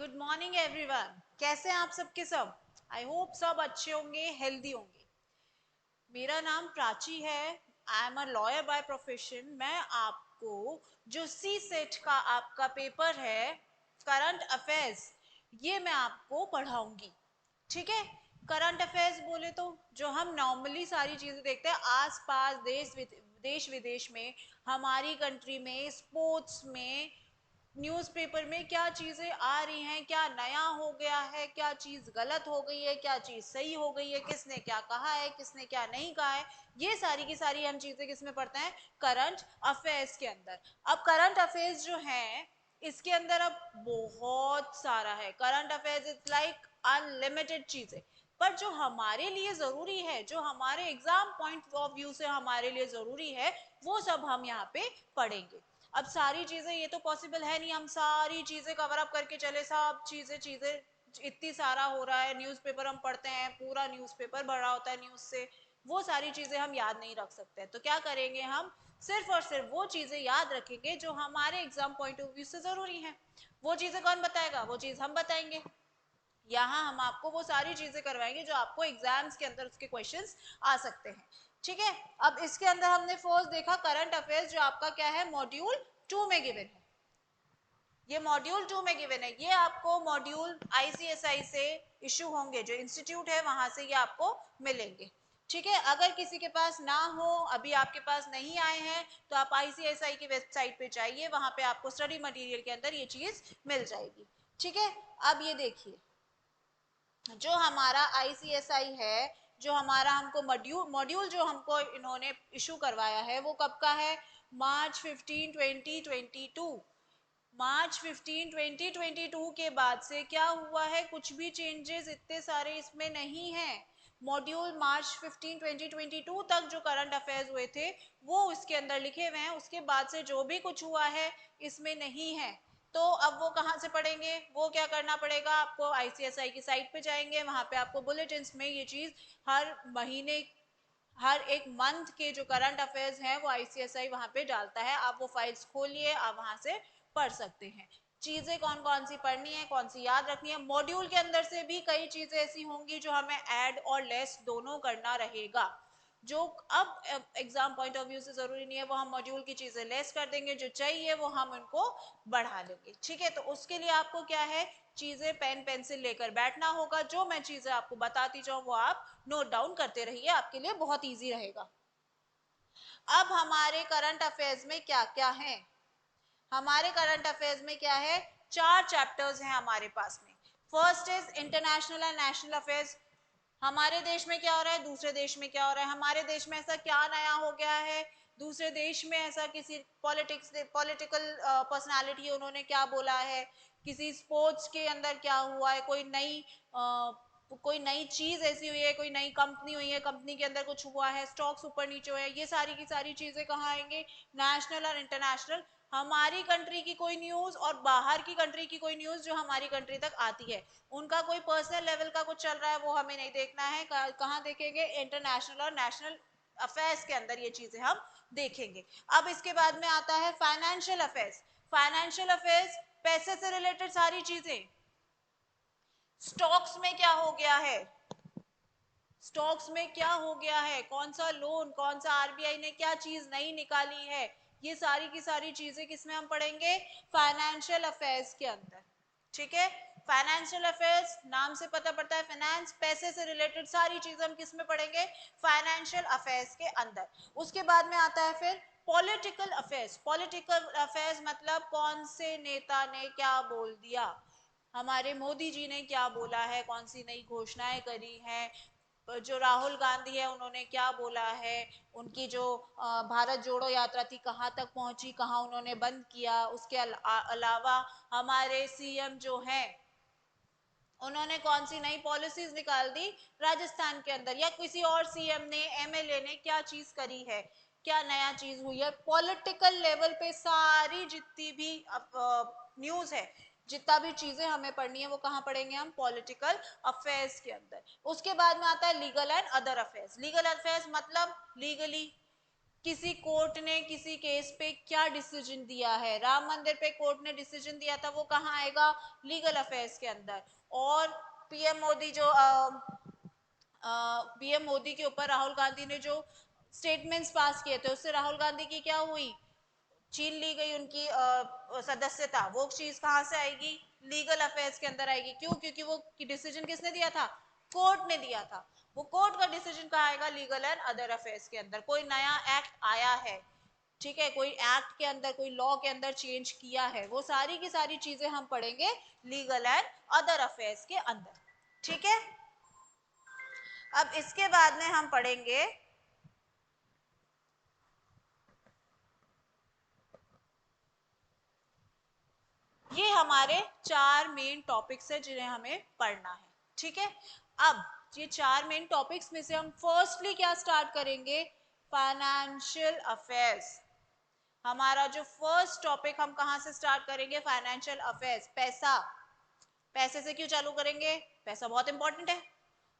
Good morning everyone. कैसे हैं आप सबके सब? आई होप सब अच्छे होंगे, हेल्दी होंगे। मेरा नाम प्राची है। I am a lawyer by profession. मैं आपको जो सी सेट का आपका पेपर है, करंट अफेयर्स, ये मैं आपको पढ़ाऊंगी। ठीक है। करंट अफेयर्स बोले तो जो हम नॉर्मली सारी चीजें देखते हैं आस पास देश विदेश में, हमारी कंट्री में, स्पोर्ट्स में, न्यूज़पेपर में क्या चीजें आ रही हैं, क्या नया हो गया है, क्या चीज गलत हो गई है, क्या चीज सही हो गई है, किसने क्या कहा है, किसने क्या नहीं कहा है, ये सारी की सारी हम चीजें किसमें पढ़ते हैं? करंट अफेयर्स के अंदर। अब करंट अफेयर्स जो है, इसके अंदर अब बहुत सारा है। Current affairs is like unlimited चीजें। पर जो हमारे लिए जरूरी है, जो हमारे एग्जाम पॉइंट ऑफ व्यू से हमारे लिए जरूरी है, वो सब हम यहाँ पे पढ़ेंगे। अब सारी चीजें ये तो पॉसिबल है नहीं, हम सारी चीजें कवर अप करके चले, सब चीजें चीजें इतनी सारा हो रहा है, न्यूज़पेपर हम पढ़ते हैं, पूरा न्यूज़पेपर भरा होता है न्यूज़ से, वो सारी चीजें हम याद नहीं रख सकते। तो क्या करेंगे हम? सिर्फ और सिर्फ वो चीजें याद रखेंगे जो हमारे एग्जाम पॉइंट ऑफ व्यू से जरूरी है। वो चीजें कौन बताएगा? वो चीज हम बताएंगे। यहाँ हम आपको वो सारी चीजें करवाएंगे जो आपको एग्जाम्स के अंदर उसके क्वेश्चंस आ सकते हैं। ठीक है। अब इसके अंदर हमने फर्स्ट देखा करंट अफेयर्स, जो आपका क्या है, मॉड्यूल 2 में गिवन है। ये मॉड्यूल 2 में गिवन है। ये आपको मॉड्यूल आईसीएसआई से इशू होंगे, जो इंस्टीट्यूट है वहां से ये आपको मिलेंगे। ठीक है। अगर किसी के पास ना हो, अभी आपके पास नहीं आए हैं, तो आप आईसीएसआई की वेबसाइट पे जाइए, वहां पे आपको स्टडी मटेरियल के अंदर ये चीज मिल जाएगी। ठीक है। अब ये देखिए, जो हमारा आईसीएसआई है, जो हमारा हमको मॉड्यूल मॉड्यूल जो हमको इन्होंने इशू करवाया है, वो कब का है? मार्च 15 2022। मार्च 15 2022 के बाद से क्या हुआ है? कुछ भी चेंजेस इतने सारे इसमें नहीं है। मॉड्यूल मार्च 15 2022 तक जो करंट अफेयर्स हुए थे, वो इसके अंदर लिखे हुए हैं। उसके बाद से जो भी कुछ हुआ है इसमें नहीं है। तो अब वो कहाँ से पढ़ेंगे? वो क्या करना पड़ेगा आपको? आईसीएसआई की साइट पे जाएंगे, वहां पे आपको बुलेटिन में ये चीज हर महीने, हर एक मंथ के जो करंट अफेयर्स हैं वो आईसीएसआई वहां पे डालता है। आप वो फाइल्स खोलिए, आप वहां से पढ़ सकते हैं। चीजें कौन कौन सी पढ़नी है, कौन सी याद रखनी है। मॉड्यूल के अंदर से भी कई चीजें ऐसी होंगी जो हमें ऐड और लेस दोनों करना रहेगा। जो अब एग्जाम पॉइंट ऑफ व्यू से जरूरी नहीं है, वो हम मॉड्यूल की चीजें लेस कर देंगे, जो चाहिए वो हम उनको बढ़ा लेंगे। ठीक है। तो उसके लिए आपको क्या है, चीजें पेन पेंसिल लेकर बैठना होगा। जो मैं चीजें आपको बताती जाऊं वो आप नोट डाउन करते रहिए, आपके लिए बहुत इजी रहेगा। अब हमारे करंट अफेयर्स में क्या क्या है? हमारे करंट अफेयर्स में क्या है? 4 चैप्टर्स हैं हमारे पास में। First is international and national affairs. हमारे देश में क्या हो रहा है, दूसरे देश में क्या हो रहा है, हमारे देश में ऐसा क्या नया हो गया है, दूसरे देश में ऐसा किसी पॉलिटिकल पर्सनालिटी उन्होंने क्या बोला है, किसी स्पोर्ट्स के अंदर क्या हुआ है, कोई नई चीज ऐसी हुई है, कोई नई कंपनी हुई है, कंपनी के अंदर कुछ हुआ है, स्टॉक्स ऊपर नीचे हुए हैं, ये सारी की सारी चीजें कहाँ आएंगे? नेशनल और इंटरनेशनल। हमारी कंट्री की कोई न्यूज और बाहर की कंट्री की कोई न्यूज जो हमारी कंट्री तक आती है, उनका कोई पर्सनल लेवल का कुछ चल रहा है, वो हमें नहीं देखना है। कहाँ देखेंगे? इंटरनेशनल और नेशनल अफेयर्स के अंदर ये चीजें हम देखेंगे। अब इसके बाद में आता है फाइनेंशियल अफेयर्स। फाइनेंशियल अफेयर्स, पैसे से रिलेटेड सारी चीजें। स्टॉक्स में क्या हो गया है, स्टॉक्स में क्या हो गया है, कौन सा लोन, कौन सा आरबीआई ने क्या चीज नई निकाली है, ये सारी की सारी चीजें किसमें हम पढ़ेंगे? फाइनेंशियल अफेयर्स के अंदर। ठीक है। फाइनेंशियल अफेयर्स, नाम से पता पड़ता है फाइनेंस, पैसे से रिलेटेड सारी चीजें हम किसमें पढ़ेंगे? फाइनेंशियल अफेयर्स के अंदर। उसके बाद में आता है फिर पॉलिटिकल अफेयर्स। पॉलिटिकल अफेयर्स मतलब कौन से नेता ने क्या बोल दिया, हमारे मोदी जी ने क्या बोला है, कौन सी नई घोषणाएं करी हैं, जो राहुल गांधी है उन्होंने क्या बोला है, उनकी जो भारत जोड़ो यात्रा थी कहाँ तक पहुंची, कहाँ उन्होंने बंद किया। उसके अलावा हमारे सीएम जो हैं, उन्होंने कौन सी नई पॉलिसीज निकाल दी राजस्थान के अंदर, या किसी और सीएम ने, एमएलए ने क्या चीज करी है, क्या नया चीज हुई है। पॉलिटिकल लेवल पे सारी जितनी भी न्यूज है, जितना भी चीजें हमें पढ़नी है, वो कहाँ पढ़ेंगे हम? पॉलिटिकल अफेयर्स के अंदर। उसके बाद में आता है legal and other affairs. Legal affairs मतलब लीगली किसी कोर्ट ने किसी केस पे क्या डिसीजन दिया है, राम मंदिर पे कोर्ट ने डिसीजन दिया था, वो कहाँ आएगा, लीगल अफेयर्स के अंदर। और पीएम मोदी जो पीएम मोदी के ऊपर राहुल गांधी ने जो स्टेटमेंट्स पास किए थे, उससे राहुल गांधी की क्या हुई, छीन ली गई उनकी सदस्यता। वो चीज कहां से आएगी, लीगल अफेयर्स के अंदर आएगी। क्यों, क्योंकि वो डिसीजन किसने दिया था, कोर्ट ने दिया था। वो कोर्ट का डिसीजन कहाँ आएगा, लीगल एंड अदर अफेयर्स के अंदर। कोई नया एक्ट आया है, ठीक है, कोई एक्ट के अंदर, कोई लॉ के अंदर चेंज किया है, वो सारी की सारी चीजें हम पढ़ेंगे लीगल एंड अदर अफेयर्स के अंदर। ठीक है, अब इसके बाद में हम पढ़ेंगे ये हमारे चार मेन टॉपिक्स है जिन्हें हमें पढ़ना है। ठीक है, अब ये चार मेन टॉपिक्स में से हम फर्स्टली क्या स्टार्ट करेंगे, फाइनेंशियल अफेयर्स। हमारा जो फर्स्ट टॉपिक हम कहां से स्टार्ट करेंगे, फाइनेंशियल अफेयर्स। पैसा, पैसे से क्यों चालू करेंगे, पैसा बहुत इंपॉर्टेंट है।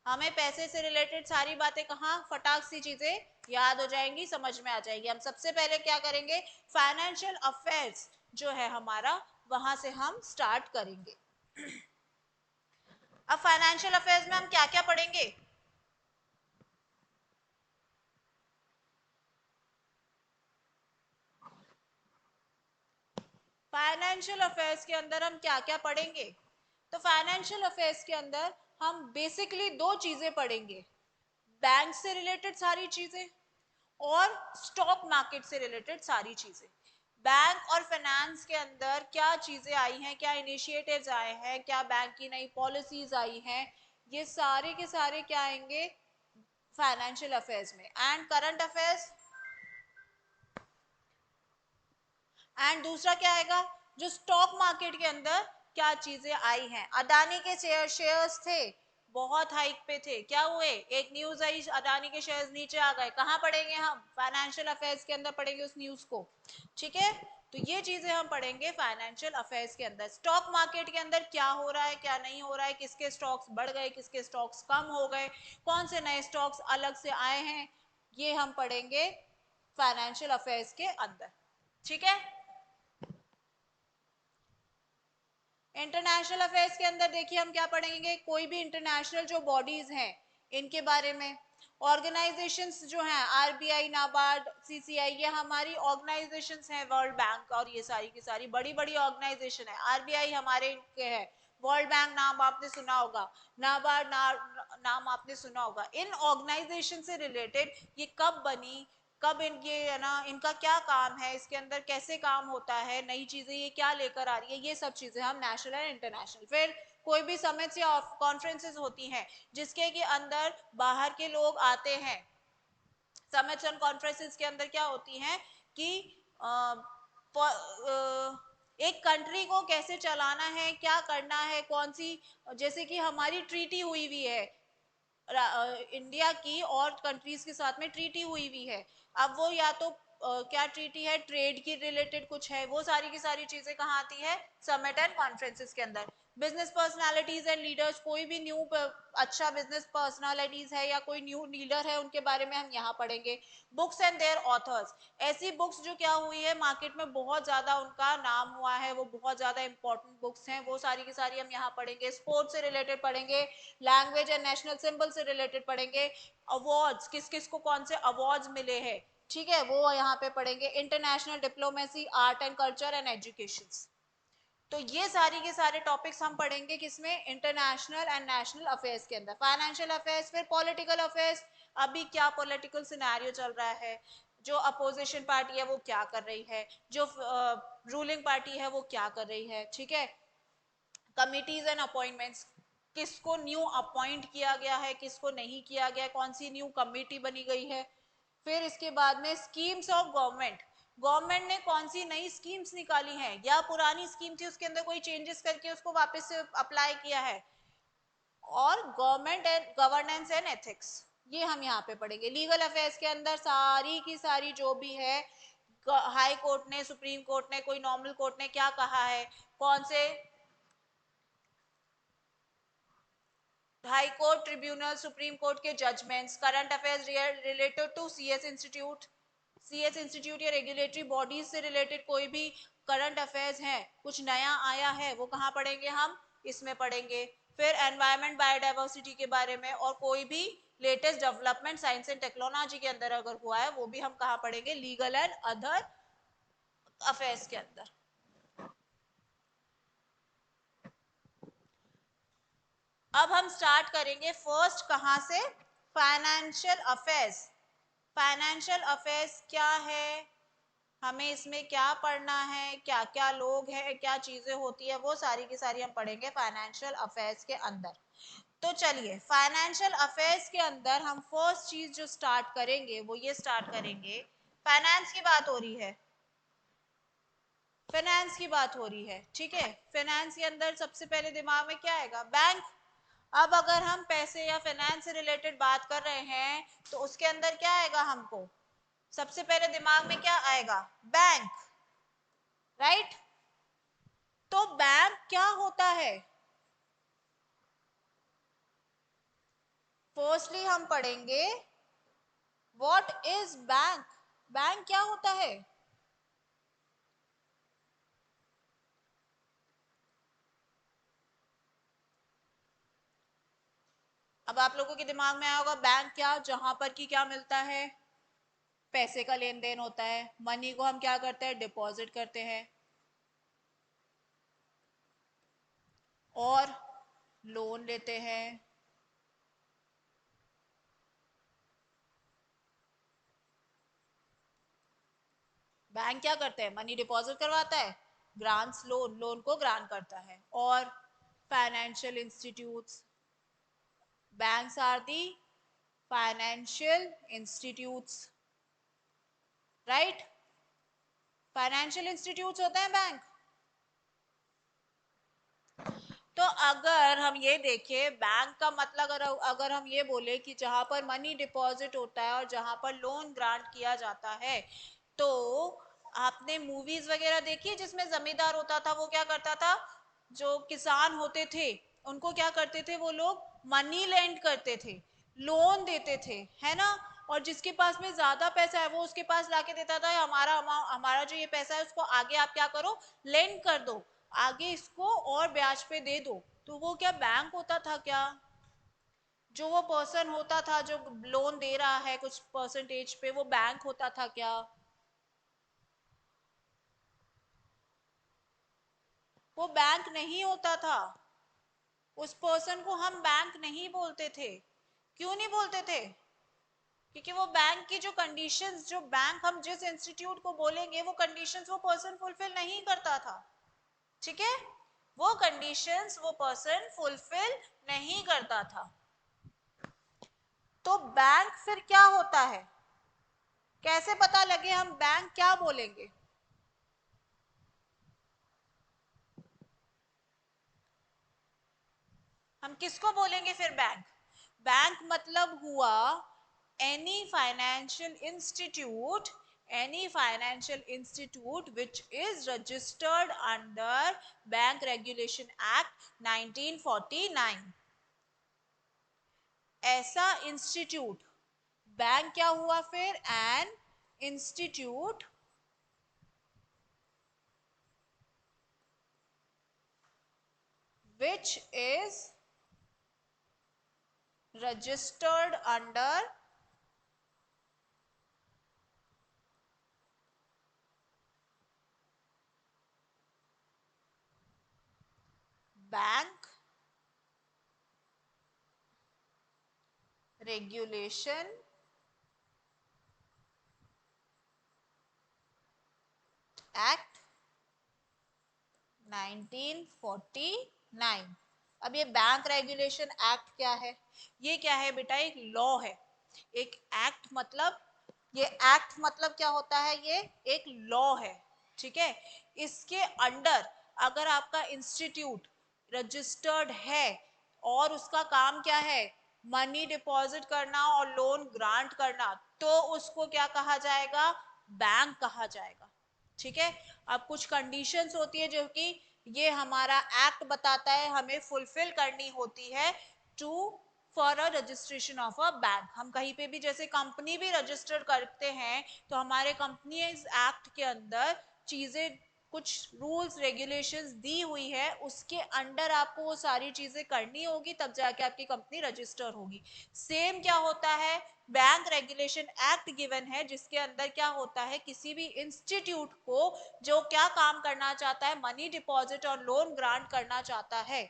हमें पैसे से रिलेटेड सारी बातें कहाँ फटाक सी चीजें याद हो जाएंगी, समझ में आ जाएगी। हम सबसे पहले क्या करेंगे, फाइनेंशियल अफेयर्स जो है हमारा, वहां से हम स्टार्ट करेंगे। अब फाइनेंशियल अफेयर्स में हम क्या क्या पढ़ेंगे, फाइनेंशियल अफेयर्स के अंदर हम क्या क्या पढ़ेंगे। तो फाइनेंशियल अफेयर्स के अंदर हम बेसिकली दो चीजें पढ़ेंगे, बैंक से रिलेटेड सारी चीजें और स्टॉक मार्केट से रिलेटेड सारी चीजें। बैंक और फाइनेंस के अंदर क्या चीजें आई हैं, क्या इनिशिएटिव्स आए हैं, क्या बैंक की नई पॉलिसीज आई हैं, ये सारे के सारे क्या आएंगे फाइनेंशियल अफेयर्स में। एंड करंट अफेयर्स, एंड दूसरा क्या आएगा, जो स्टॉक मार्केट के अंदर क्या चीजें आई हैं। अदानी के शेयर्स थे, बहुत हाइक पे थे, क्या हुए, एक न्यूज आई अदानी के शेयर्स नीचे आ गए, कहां पढ़ेंगे हम, फाइनेंशियल अफेयर्स के अंदर पढ़ेंगे उस न्यूज को। ठीक है, तो ये चीजें हम पढ़ेंगे फाइनेंशियल अफेयर्स के अंदर। स्टॉक मार्केट के अंदर क्या हो रहा है, क्या नहीं हो रहा है, किसके स्टॉक्स बढ़ गए, किसके स्टॉक्स कम हो गए, कौन से नए स्टॉक्स अलग से आए हैं, ये हम पढ़ेंगे फाइनेंशियल अफेयर्स के अंदर। ठीक है, इंटरनेशनल अफेयर्स के अंदर देखिए हम क्या पढ़ेंगे, कोई भी इंटरनेशनल जो बॉडीज हैं इनके बारे में। ऑर्गेनाइजेशंस जो हैं, आरबीआई, नाबार्ड, सीसीआई, ये हमारी ऑर्गेनाइजेशंस हैं। वर्ल्ड बैंक और ये सारी की सारी बड़ी बड़ी ऑर्गेनाइजेशन है। आरबीआई हमारे इनके है, वर्ल्ड बैंक नाम आपने सुना होगा, नाबार्ड नाम आपने सुना होगा। इन ऑर्गेनाइजेशन से रिलेटेड ये कब बनी, कब ये है ना, इनका क्या काम है, इसके अंदर कैसे काम होता है, नई चीजें ये क्या लेकर आ रही है, ये सब चीजें हम नेशनल एंड इंटरनेशनल। फिर कोई भी समिट्स या कॉन्फ्रेंसेस होती हैं जिसके के अंदर बाहर के लोग आते हैं। समिट्स एंड कॉन्फ्रेंसेस के अंदर क्या होती हैं कि एक कंट्री को कैसे चलाना है, क्या करना है, कौन सी, जैसे कि हमारी ट्रीटी हुई हुई है इंडिया की और कंट्रीज के साथ में ट्रीटी हुई हुई है। अब वो या तो क्या ट्रीटी है, ट्रेड की रिलेटेड कुछ है, वो सारी की सारी चीजें कहाँ आती है, समिट एंड कॉन्फ्रेंसेस के अंदर। बिजनेस पर्सनालिटीज एंड लीडर्स, कोई भी न्यू अच्छा बिजनेस पर्सनालिटीज है या कोई न्यू लीडर है, उनके बारे में हम यहाँ पढ़ेंगे। बुक्स एंड देयर ऑथर्स, ऐसी बुक्स जो क्या हुई है मार्केट में, बहुत ज्यादा उनका नाम हुआ है, वो बहुत ज्यादा इंपॉर्टेंट बुक्स हैं, वो सारी की सारी हम यहाँ पढ़ेंगे। स्पोर्ट्स से रिलेटेड पढ़ेंगे, लैंग्वेज एंड नेशनल सिंबल से रिलेटेड पढ़ेंगे। अवार्ड्स, किस किस को कौन से अवार्ड्स मिले हैं, ठीक है, वो यहाँ पे पढ़ेंगे। International diplomacy, art and culture and education. तो ये सारी के सारे टॉपिक्स हम पढ़ेंगे किसमें, इंटरनेशनल एंड नेशनल अफेयर्स के अंदर। फाइनेंशियल अफेयर्स, फिर पॉलिटिकल अफेयर्स, अभी क्या पॉलिटिकल सिनेरियो चल रहा है, जो अपोजिशन पार्टी है वो क्या कर रही है, जो रूलिंग पार्टी है वो क्या कर रही है। ठीक है, कमिटीज एंड अपॉइंटमेंट्स, किसको न्यू अपॉइंट किया गया है, किसको नहीं किया गया, कौन सी न्यू कमिटी बनी गई है। फिर इसके बाद में स्कीम्स ऑफ गवर्नमेंट, गवर्नमेंट ने कौन सी नई स्कीम्स निकाली हैं, या पुरानी स्कीम थी उसके अंदर कोई चेंजेस करके उसको वापस से अप्लाई किया है। और government and governance and ethics, ये हम यहाँ पे पढ़ेंगे। लीगल अफेयर्स के अंदर सारी की सारी जो भी है, हाई कोर्ट ने, सुप्रीम कोर्ट ने, कोई नॉर्मल कोर्ट ने क्या कहा है, कौन से high court, tribunal, supreme court के judgments, current affairs related to CS institute, CS institute या रेगुलेटरी बॉडीज से रिलेटेड कोई भी करंट अफेयर्स हैं, कुछ नया आया है, वो कहाँ पढ़ेंगे हम, इसमें पढ़ेंगे। फिर एनवायरमेंट बायोडाइवर्सिटी के बारे में और कोई भी latest development science and technology के अंदर अगर हुआ है वो भी हम कहाँ पढ़ेंगे, लीगल एंड अदर अफेयर्स के अंदर। अब हम स्टार्ट करेंगे फर्स्ट कहां से, फाइनेंशियल अफेयर्स। फाइनेंशियल अफेयर्स क्या है, हमें इसमें क्या पढ़ना है, क्या क्या लोग हैं, क्या चीजें होती है, वो सारी की सारी हम पढ़ेंगे फाइनेंशियल अफेयर्स के अंदर। तो चलिए फाइनेंशियल अफेयर्स के अंदर हम फर्स्ट चीज जो स्टार्ट करेंगे वो ये स्टार्ट करेंगे, फाइनेंस की बात हो रही है, फाइनेंस की बात हो रही है, ठीक है। फाइनेंस के अंदर सबसे पहले दिमाग में क्या आएगा, बैंक। अब अगर हम पैसे या फाइनेंस से रिलेटेड बात कर रहे हैं तो उसके अंदर क्या आएगा, हमको सबसे पहले दिमाग में क्या आएगा, बैंक, राइट। तो बैंक क्या होता है, फर्स्टली हम पढ़ेंगे व्हाट इज बैंक, बैंक क्या होता है। अब आप लोगों के दिमाग में आया होगा बैंक क्या, जहां पर की क्या मिलता है, पैसे का लेन देन होता है, मनी को हम क्या करते हैं, डिपॉजिट करते हैं और लोन लेते हैं। बैंक क्या करते हैं, मनी डिपॉजिट करवाता है, ग्रांट्स लोन, लोन को ग्रांट करता है। और financial institutes, banks are the financial institutes, right. Financial institutes होते हैं बैंक। तो अगर हम ये देखें बैंक का मतलब, अगर हम ये बोले कि जहां पर मनी डिपॉजिट होता है और जहां पर लोन ग्रांट किया जाता है, तो आपने मूवीज वगैरह देखी जिसमें जमींदार होता था, वो क्या करता था, जो किसान होते थे उनको क्या करते थे, वो लोग मनी लेंड करते थे, लोन देते थे, है ना। और जिसके पास में ज्यादा पैसा है वो उसके पास लाके देता था, हमारा हमारा जो ये पैसा है उसको आगे आप क्या करो, लेंड कर दो, आगे इसको और ब्याज पे दे दो। तो वो क्या बैंक होता था क्या, जो वो पर्सन होता था जो लोन दे रहा है कुछ परसेंटेज पे, वो बैंक होता था क्या, वो बैंक नहीं होता था। उस पर्सन को हम बैंक नहीं बोलते थे। क्यों नहीं बोलते थे, क्योंकि वो बैंक की जो कंडीशंस, जो बैंक हम जिस इंस्टीट्यूट को बोलेंगे वो कंडीशंस वो पर्सन फुलफिल नहीं करता था, ठीक है। वो कंडीशंस वो पर्सन फुलफिल नहीं करता था। तो बैंक फिर क्या होता है, कैसे पता लगे हम बैंक क्या बोलेंगे, हम किसको बोलेंगे फिर बैंक, बैंक मतलब हुआ any financial institute, any financial institute which is registered under bank regulation act 1949। ऐसा इंस्टीट्यूट, बैंक क्या हुआ फिर, an institute which is registered under bank regulation act 1949। अब ये बैंक रेगुलेशन एक्ट क्या है, ये क्या है बेटा, एक लॉ है। एक एक्ट मतलब, ये एक्ट मतलब क्या होता है, ये एक लॉ है, ठीक है। इसके अंडर अगर आपका इंस्टीट्यूट रजिस्टर्ड है और उसका काम क्या है, मनी डिपॉजिट करना और लोन ग्रांट करना, तो उसको क्या कहा जाएगा, बैंक कहा जाएगा, ठीक है। अब कुछ कंडीशंस होती है जो कि ये हमारा एक्ट बताता है हमें फुलफिल करनी होती है to for a registration of a bank. हम कहीं पे भी जैसे कंपनी भी रजिस्टर करते हैं तो हमारे कंपनीज एक्ट के अंदर चीजें कुछ रूल्स रेगुलेशंस दी हुई है, उसके अंडर आपको वो सारी चीजें करनी होगी, तब जाके आपकी कंपनी रजिस्टर होगी। सेम क्या होता है, बैंक रेगुलेशन एक्ट गिवन है जिसके अंदर क्या होता है, किसी भी इंस्टीट्यूट को जो क्या काम करना चाहता है, मनी डिपॉजिट और लोन ग्रांट करना चाहता है,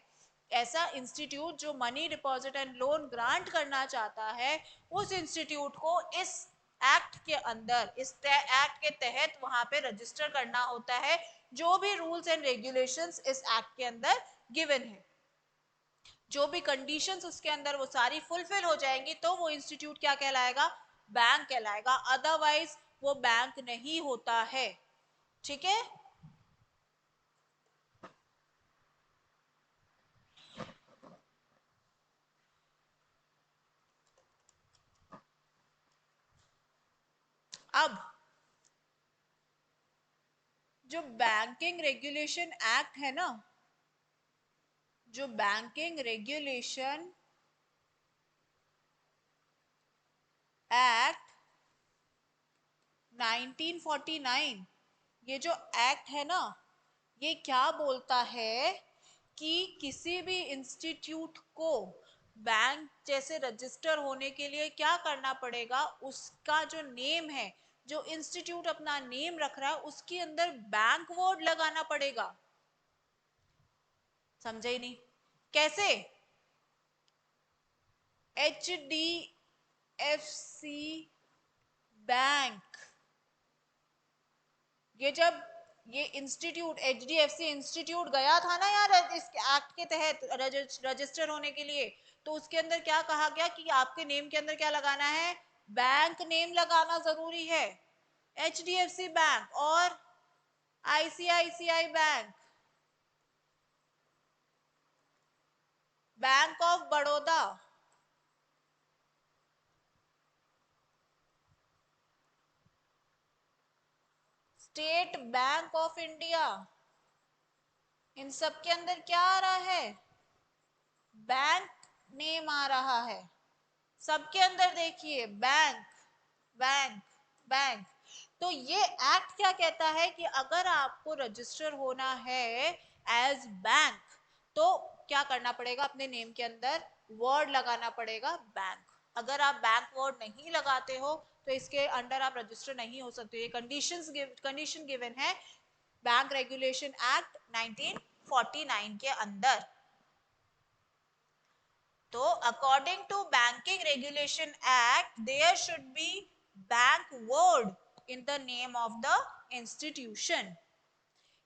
ऐसा इंस्टीट्यूट जो money deposit and loan grant करना चाहता है, उस इंस्टीट्यूट को इस एक्ट के अंदर, इस एक्ट के तहत वहां पे रजिस्टर करना होता है। जो भी रूल्स एंड रेगुलेशंस इस एक्ट के अंदर गिवन है, जो भी कंडीशंस उसके अंदर वो सारी फुलफिल हो जाएंगी तो वो इंस्टीट्यूट क्या कहलाएगा, बैंक कहलाएगा। अदरवाइज वो बैंक नहीं होता है। ठीक है। अब जो बैंकिंग रेगुलेशन एक्ट है ना, जो बैंकिंग रेगुलेशन एक्ट 1949, ये जो एक्ट है ना, ये क्या बोलता है कि किसी भी इंस्टीट्यूट को बैंक जैसे रजिस्टर होने के लिए क्या करना पड़ेगा, उसका जो नेम है, जो इंस्टीट्यूट अपना नेम रख रहा है उसके अंदर बैंक वर्ड लगाना पड़ेगा। समझे ही नहीं? कैसे? HDFC बैंक, ये जब ये इंस्टीट्यूट HDFC इंस्टीट्यूट गया था ना यार इस एक्ट के तहत रजिस्टर होने के लिए, तो उसके अंदर क्या कहा गया कि आपके नेम के अंदर क्या लगाना है, बैंक नेम लगाना जरूरी है। HDFC बैंक और ICICI bank, bank of Baroda, State Bank of India, इन सब के अंदर क्या आ रहा है, बैंक नेम आ रहा है। सबके अंदर देखिए बैंक, बैंक, बैंक। तो ये एक्ट क्या कहता है कि अगर आपको रजिस्टर होना है एज बैंक, तो क्या करना पड़ेगा, अपने नेम के अंदर वर्ड लगाना पड़ेगा बैंक। अगर आप बैंक वर्ड नहीं लगाते हो तो इसके अंडर आप रजिस्टर नहीं हो सकते। ये कंडीशन गिवन है बैंक रेगुलेशन एक्ट 1949 के अंदर। तो according to banking regulation act there should be bank word in the name of the institution.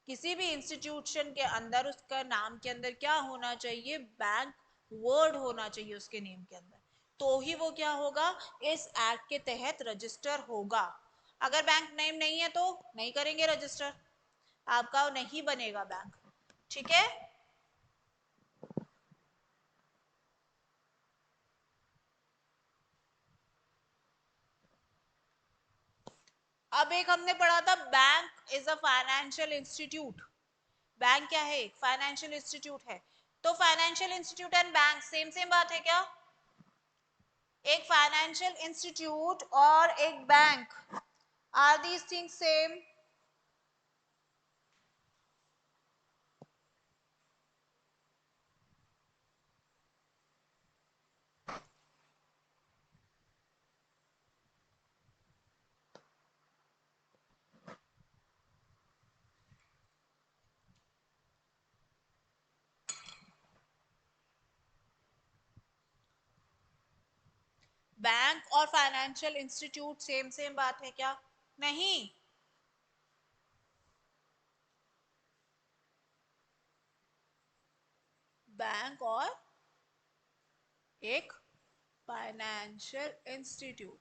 किसी भी इंस्टीट्यूशन के अंदर उसका नाम के अंदर क्या होना चाहिए, बैंक वर्ड होना चाहिए उसके नेम के अंदर, तो ही वो क्या होगा, इस एक्ट के तहत रजिस्टर होगा। अगर बैंक नेम नहीं है तो नहीं करेंगे रजिस्टर, आपका नहीं बनेगा बैंक। ठीक है। अब एक हमने पढ़ा था bank is a financial institute. Bank क्या है, एक फाइनेंशियल इंस्टीट्यूट है। तो financial institute and bank same same बात है क्या? एक फाइनेंशियल इंस्टीट्यूट और एक bank, are these things same? Bank और फाइनेंशियल इंस्टीट्यूट सेम सेम बात है क्या? नहीं। बैंक और एक फाइनेंशियल इंस्टीट्यूट,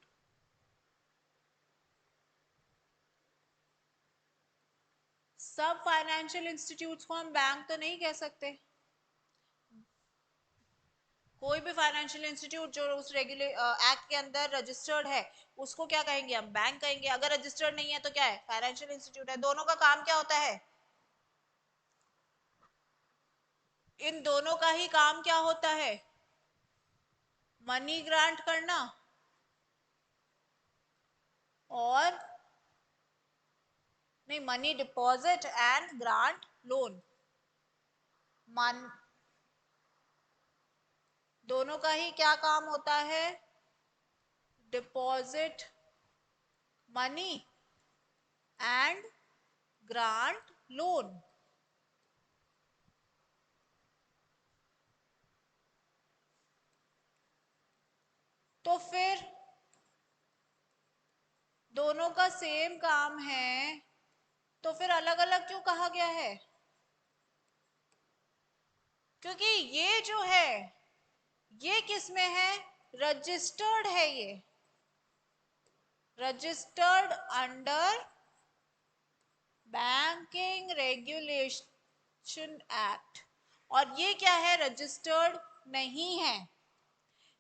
सब फाइनेंशियल इंस्टीट्यूट्स को हम बैंक तो नहीं कह सकते। कोई भी फाइनेंशियल इंस्टीट्यूट जो उस एक्ट के अंदर रजिस्टर्ड है उसको क्या कहेंगे, हम बैंक कहेंगे। अगर रजिस्टर्ड नहीं है तो क्या है, फाइनेंशियल इंस्टीट्यूट है। दोनों का काम क्या होता है, इन दोनों का ही काम क्या होता है, मनी ग्रांट करना और नहीं, money deposit and grant loan, मन दोनों का ही क्या काम होता है? Deposit money and grant loan. तो फिर दोनों का सेम काम है, तो फिर अलग अलग क्यों कहा गया है? क्योंकि ये जो है ये किस में है? रजिस्टर्ड है, ये registered under banking regulation act, और ये क्या है? रजिस्टर्ड नहीं है।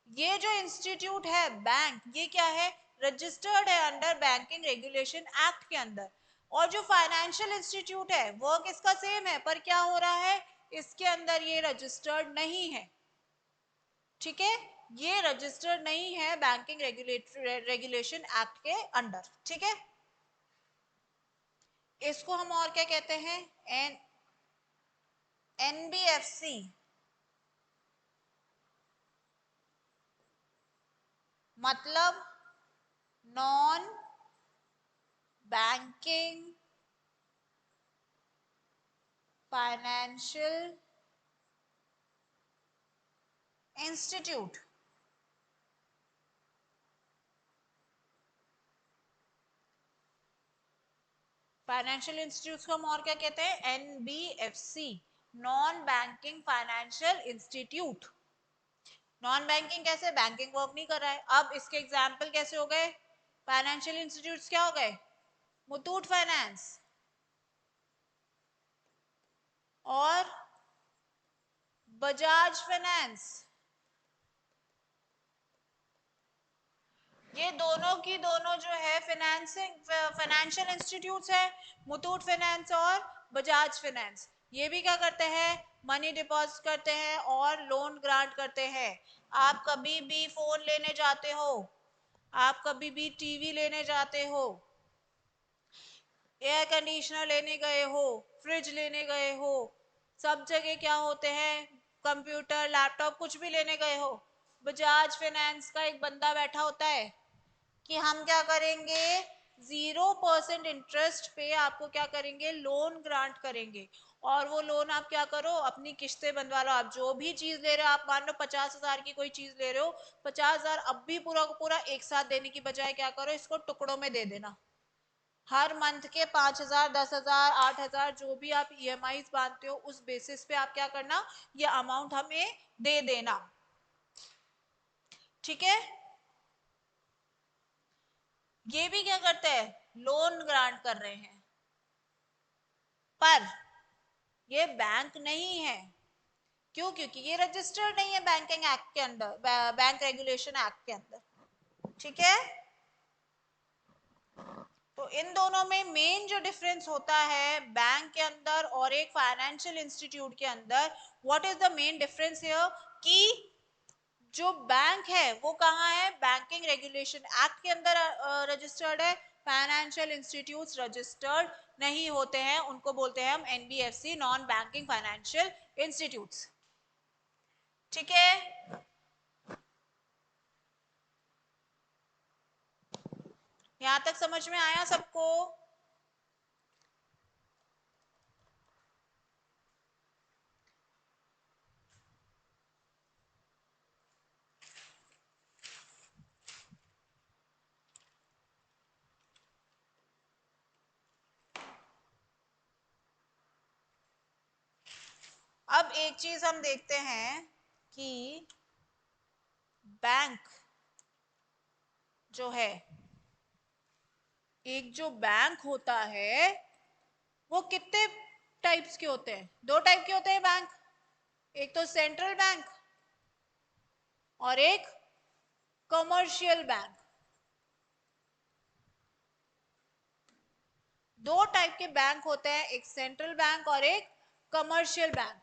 ये जो इंस्टीट्यूट है बैंक, ये क्या है? रजिस्टर्ड है अंडर बैंकिंग रेगुलेशन एक्ट के अंदर। और जो फाइनेंशियल इंस्टीट्यूट है वो किसका सेम है, पर क्या हो रहा है? इसके अंदर ये रजिस्टर्ड नहीं है। ठीक है, ये रजिस्टर्ड नहीं है बैंकिंग रेगुलेशन एक्ट के अंडर। ठीक है, इसको हम और क्या कहते हैं? एनबीएफसी, मतलब non banking financial institute. Financial institute को हम और क्या कहते हैं? NBFC, non banking financial institute. Non banking कैसे? बैंकिंग वर्क नहीं कर रहा है। अब इसके एग्जाम्पल कैसे हो गए? फाइनेंशियल इंस्टीट्यूट्स क्या हो गए? मुथूट फाइनेंस और बजाज फाइनेंस। ये दोनों की दोनों जो है फाइनेंशियल इंस्टीट्यूट्स है, मुथूट फाइनेंस और बजाज फाइनेंस। ये भी क्या करते हैं? मनी डिपॉजिट करते हैं और लोन ग्रांट करते हैं। आप कभी भी फोन लेने जाते हो, आप कभी भी टीवी लेने जाते हो, एयर कंडीशनर लेने गए हो, फ्रिज लेने गए हो, सब जगह क्या होते हैं? कंप्यूटर, लैपटॉप, कुछ भी लेने गए हो, बजाज फाइनेंस का एक बंदा बैठा होता है कि हम क्या करेंगे? 0% इंटरेस्ट पे आपको क्या करेंगे? लोन ग्रांट करेंगे। और वो लोन आप क्या करो? अपनी किस्तें बनवा लो। आप जो भी चीज ले रहे हो, आप मान लो 50,000 की कोई चीज ले रहे हो, 50,000 अब भी पूरा पूरा एक साथ देने की बजाय क्या करो? इसको टुकड़ों में दे देना। हर मंथ के 5,000, 10,000, 8,000 जो भी आप ईएमआई बांधते हो, उस बेसिस पे आप क्या करना? ये अमाउंट हमें दे देना। ठीक है, ये भी क्या करते हैं? लोन ग्रांट कर रहे हैं, पर ये बैंक नहीं है। क्यों? क्योंकि ये रजिस्टर्ड नहीं है बैंकिंग एक्ट के अंदर, बैंक रेगुलेशन एक्ट के अंदर। ठीक है, तो इन दोनों में मेन जो डिफरेंस होता है बैंक के अंदर और एक फाइनेंशियल इंस्टीट्यूट के अंदर, what is the main difference here? कि जो बैंक है वो कहाँ है? बैंकिंग रेगुलेशन एक्ट के अंदर रजिस्टर्ड है। फाइनेंशियल इंस्टीट्यूट्स रजिस्टर्ड नहीं होते हैं, उनको बोलते हैं हम NBFC, non banking financial institutes. ठीक है, यहां तक समझ में आया सबको? अब एक चीज हम देखते हैं कि बैंक जो है, एक जो बैंक होता है वो कितने टाइप्स के होते हैं? दो टाइप के होते हैं बैंक। एक तो सेंट्रल बैंक और एक कमर्शियल बैंक। दो टाइप के बैंक होते हैं, एक सेंट्रल बैंक और एक कमर्शियल बैंक।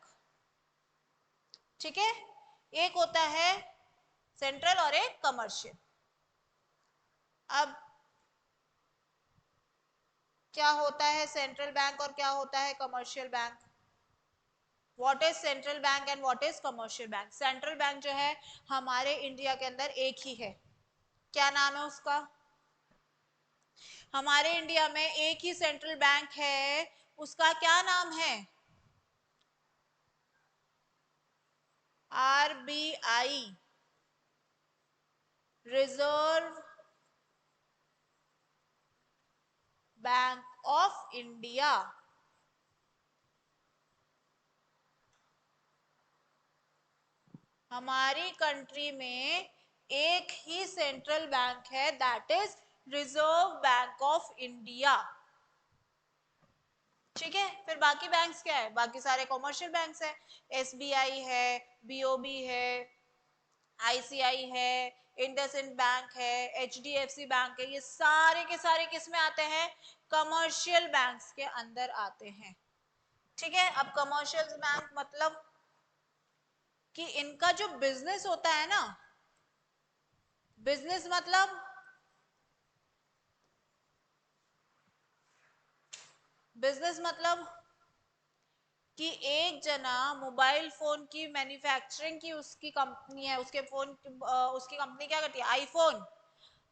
ठीक है, एक होता है सेंट्रल और एक कमर्शियल। अब क्या होता है सेंट्रल बैंक और क्या होता है commercial bank? What is central bank and what is commercial bank? Central bank जो है हमारे इंडिया के अंदर एक ही है। क्या नाम है उसका? हमारे इंडिया में एक ही सेंट्रल बैंक है, उसका क्या नाम है? RBI, reserve bank of India. हमारी कंट्री में एक ही सेंट्रल बैंक है, that is reserve bank of India. ठीक है, फिर बाकी बैंक्स क्या है? बाकी सारे कॉमर्शियल बैंक्स है। SBI है, BOB है, ICI है, इंडसइंड बैंक है, HDFC बैंक है, ये सारे के सारे किस में आते हैं? कमर्शियल बैंक्स के अंदर आते हैं। ठीक है, अब कमर्शियल बैंक मतलब कि इनका जो बिजनेस होता है ना, बिजनेस मतलब बिजनेस मतलब कि एक जना मोबाइल फोन की मैन्युफैक्चरिंग की उसकी कंपनी है, उसके फोन उसकी कंपनी क्या करती है? आईफोन।